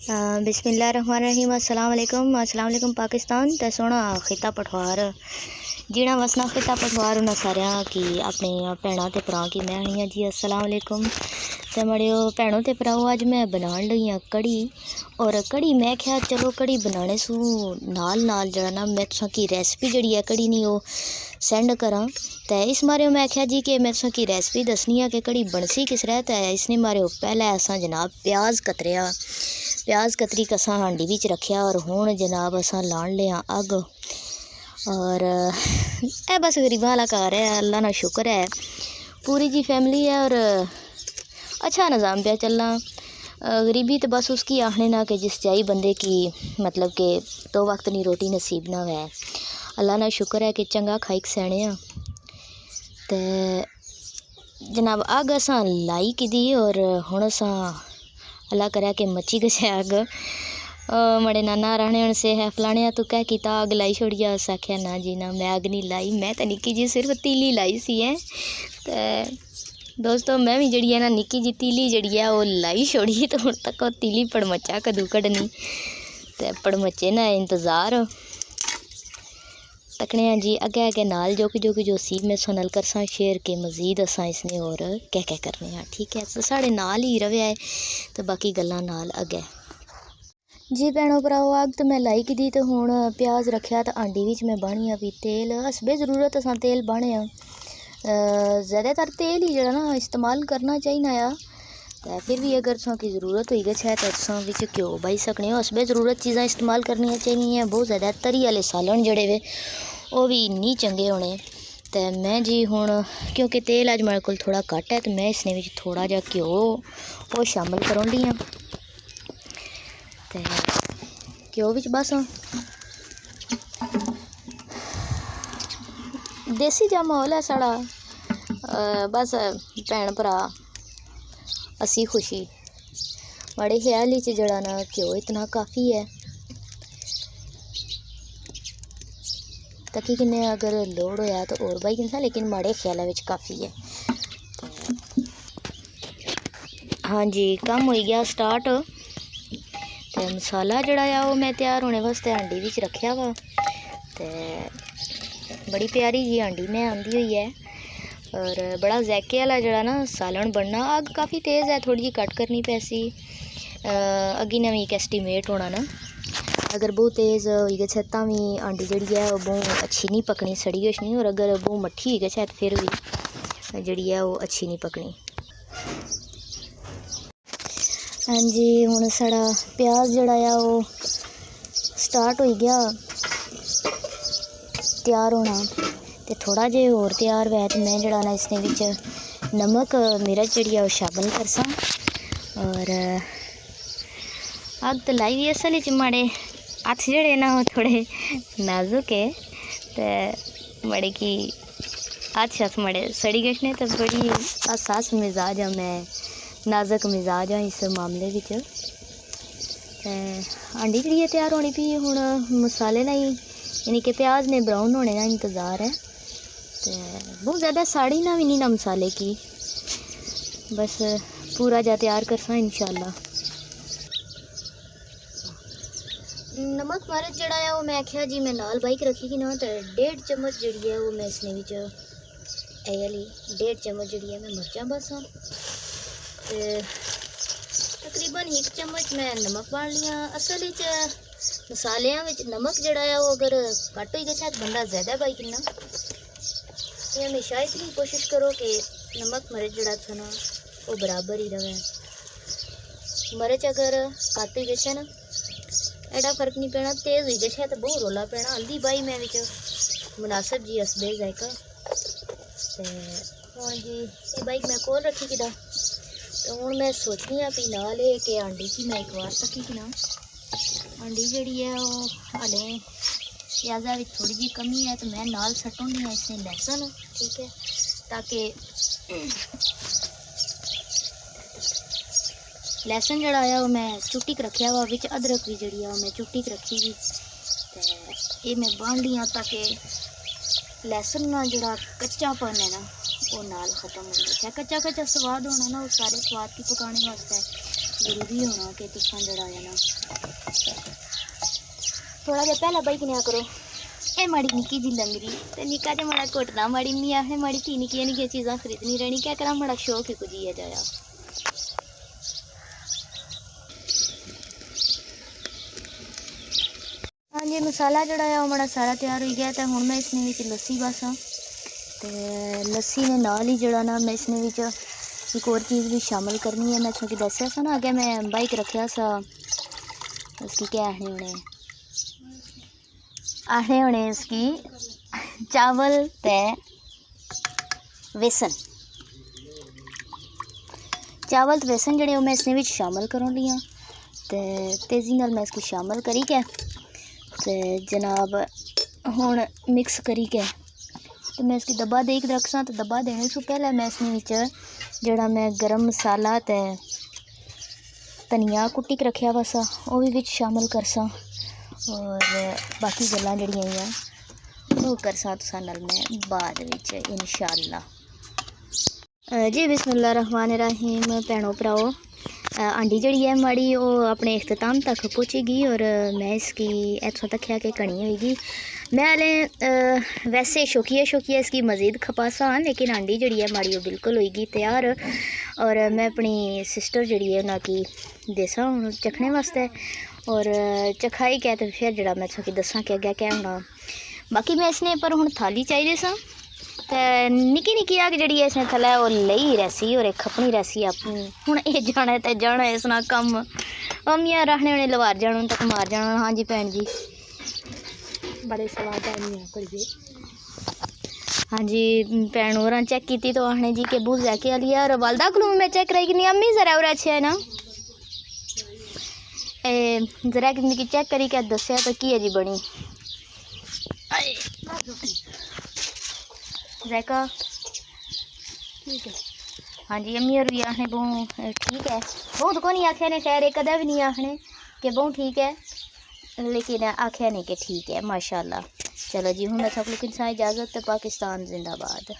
बिस्मिल्लाहिर्रहमानिर्रहीम। अस्सलाम वालेकुम पाकिस्तान ते सोना खिता पठवार जीना वसना खिता पठवार उन्हें सारिया की अपने भैनों ते भरा की मैं हूँ जी। अस्सलाम वालेकुम ते मड़ियो भैनों ते भराओ, अज मैं बनाने लगी हाँ कड़ी। और कड़ी मैं क्या चलो कड़ी बनाने सू नाल नाल जरा ना मैं तुसा की रेसिपी जड़ी है कड़ी नहीं वो सेंड करा। तो इस मारे मैं क्या जी कि मैं तुसा की रेसिपी दसनी है कि कड़ी बनसी किस रहता है। इसने मारे पहले असा जनाब प्याज कतरी कसा हांडी विच रखिया और हुण जनाब असा लाण लिया अग। और ए बस गरीबां वाला घर है, अल्लाह ना शुक्र है पूरी जी फैमिली है और अच्छा निज़ाम पे चलना। गरीबी तो बस उसकी आखने ना कि जिस जाई बंदे की मतलब कि 2 वक्त नहीं रोटी नसीब ना है। अल्लाह ना शुक्र है कि चंगा खाइक सैने आ। ते जनाब अग असा लाई की दी और हुण असा अल्लाह करे कि मची गए अग। मड़े नाना रहने से है फलाने तू कह किता अग लाई छोड़िया। अस आख्या ना जी ना मैं अग नहीं लाई, मैं तो निक्की जी सिर्फ तीली लाई सी है। तो दोस्तों मैं भी जड़ी है ना निक्की जी तीली जड़ी है वो लाई छोड़ी। तो हुण तक वो तीली पड़मचा कदू कढ़नी ते पड़मचे ना इंतज़ार तकने जी अगे अगे नाल जो सी मैं सोनल करसा शेयर के मज़ीद असा इसने और क्या करने हैं। ठीक है तो साढ़े नाल ही रवे है तो बाकी गल्लां नाल अगे जी। भैनों भराओ अग तो मैं लाई की दी तो हुण प्याज रखिया तो आंडी विच मैं बाणी भी तेल हसबे ज़रूरत असा तेल बाणे ज़्यादातर तेल ही जरा ना इस्तेमाल करना चाहिए आ। तो फिर भी अगर तुसा की ज़रूरत होगी है तो तुसा विच घ्यो पाई सकने हो। हसबे ज़रूरत चीज़ां इस्तेमाल करनी चाहिए। बहुत ज़्यादा तरी वाले सालन जड़े वे वो भी नहीं चंगे होने। तो मैं जी हुण क्योंकि तेल अज मेरे को थोड़ा घट है तो मैं इसने विच थोड़ा जा घ्यो वो शामिल करों ली हाँ। तो घ्यो विच बस देसी जा माहौल है साड़ा। बस भैन भरा असी खुशी बड़े ख्याल च जड़ा ना घ्यो इतना काफ़ी है। तकी किन्ने अगर लोड होया तो और भाई किन्ना लेकिन माड़े ख्याल विच काफ़ी है। हाँ जी कम हो गया स्टार्ट। तो मसाला जड़ा आ वो मैं तैयार होने वास्ते हांडी विच रखिया वा। तो बड़ी प्यारी जी हांडी में आंदी हुई है और बड़ा जैके वाला जड़ा ना सालन बनना। अग काफ़ी तेज़ है, थोड़ी जी कट करनी पैसी अगी ने भी एक एस्टीमेट होना ना। अगर बहुत तेज़ हुई गई तो भी आंडी जड़ी है वो बहुत अच्छी नहीं पकनी, सड़ी गई नहीं। और अगर बहुत मट्ठी हुई गई तो फिर भी जड़ी है वो अच्छी नहीं पकनी। हाँ जी हुण साड़ा प्याज जड़ा आ वो स्टार्ट हो गया तैयार होना। तो थोड़ा जे और तैयार हुआ तो मैं जड़ा ना इसने विच नमक मिर्च जड़ी है वो शामिल करसा। और अग तो लाई भी असल माड़े हथ जड़े ना वो थोड़े नाजुक है तो मड़े की हथ मड़े सड़ी गए ने। तो बड़ी हसास मिजाज हाँ मैं, नाजुक मिजाज हाँ इस मामले विच। आंडी जी है तैयार होनी पी हुण मसाले ना ही यानी कि प्याज ने ब्राउन होने का इंतज़ार है। तो बहुत ज़्यादा साड़ी ना भी नहीं ना मसाले की, बस पूरा जा तैयार करसा इंशाल्लाह। नमक मिर्च जड़ा है वो मैं आख्या जी मैं नाल बाइक रखी कि ना। तो 1.5 चम्मच जड़ी है वो मैं इसने विच वाली 1.5 चम्मच जड़ी है मैं मिर्चा बस हाँ। तकरीबन 1 चम्मच मैं नमक बाल लिया। असल मसालियां विच नमक जड़ा है वो अगर घट हो गया तो बंदा ज़्यादा पाई किन्ना। हमेशा इतनी कोशिश करो कि नमक मिर्च जड़ा था ना वो बराबर ही रहे। मिर्च अगर घट हो गया ना एडा फर्क नहीं पैना, तेज़ हुई गई तो बहुत रौला पैना। हल्दी पाई मैं विच मुनासिब जी हसबे जायका। तो हुण जी ये बाइक मैं कोल रखी किदा। तो हुण मैं सोचनी हाँ भी नाल कि आंडी की मैं एक बार सकी कि ना आंडी जड़ी है वो हाले प्याजा भी थोड़ी जी कमी है तो मैं नाल सटूँगी हाँ इसने लहसुन। ठीक है ताकि लहसुन जड़ा आया वो मैं चुट्टी रखिया वा। विच अदरक भी जड़ी है मैं चुट्टी रखी हुई। तो ये मैं बांध ली हाँ ताकि लहसुन ना जड़ा कच्चापन है ना वो नाल ख़त्म हो जाए। कच्चा स्वाद होना ना वो सारे स्वाद की पकाने वास्ते जरूरी होना कि तुसा जड़ा है ना थोड़ा जहा पहला बाई कन्या करो। ए माड़ी निक्की जी लंगरी ते निक्का जो माड़ा घुटना माड़ी मी आखे माड़ी धी निक्कियां निक्कियां चीज़ां खरीदनी रहनी क्या करा माड़ा शौक ही कुछ ही है जाया। हाँ जी मसाला जड़ा है वो माड़ा सारा तैयार हो गया तो हुण मैं इसने विच लस्सी बस ते लस्सी ने नाल ही जड़ा ना मैं इसने विच एक और चीज़ भी शामिल करनी है। मैं क्योंकि दस्या सा ना अगे मैं बाइक रखा सा उसकी क्या आखने होने इसकी चावल ते बेसन चावल ते बेसन जड़े मैं इसने विच शामिल करूँ लियाँ ते तेज़ी नाल मैं इसकी शामिल करी के ते जनाब हुण मिक्स करी के तो मैं इसकी दब्बा दे के रखसा। तो दब्बा देने से पहले मैं इसमें विच जड़ा मैं गरम मसाला ते धनिया कुट्टी के रखा वा सा वो भी विच शामिल करसा और बाकी गल्लां जड़ियां हैं वो करसा तुसां नाल मैं बाद विच इंशाअल्लाह। जी बिस्मिल्लाह रहमान रहीम भैनों भराओ आंडी जड़ी है माड़ी वो अपने इख्तिताम तक पहुँचेगी और मैं इसकी इतों तक है कि कणी होगी। मैं हाले वैसे शौकिया इसकी मज़ीद खपासा हाँ लेकिन आंडी जड़ी है माड़ी वो बिल्कुल होगी तैयार और मैं अपनी सिस्टर जड़ी है उन्हें की देसा हूँ चखने वास्ते और चखाई क्या तो फिर जड़ा मैं तुसेंगी दसा कि अग्गें क्या होना। बाकी मैं इसने पर हुण थाली चाहिए सा ते निक्की निक्की अग जड़ी है इसने थल्ले वो लई रैसी और एक खपनी रैसी अपनी हुण ये जाना ते जाना इसना कम अम्मियां रखने उन्हें लवार जाना तक मार जाना। हाँ जी भैन जी बड़े स्वाद है। हाँ जी भैन और चेक की तो आखने जी कि बहुत जैके वाली है और वालदा को मैं चेक कराई कि अम्मी ज़रा और अच्छे है ना ज़रा कि चेक करी क्या दसिया तो की है जी बनी जैका ठीक है। हाँ जी अम्मी और भी आखने बहु ठीक है बहुत को नहीं आख्या ने खैर एक कदा भी नहीं आखने कि बहु ठीक है लेकिन आख्या नहीं कि ठीक है माशाल्लाह। चलो जी हूँ मैं सब लोग इंसान इजाज़त पाकिस्तान जिंदाबाद।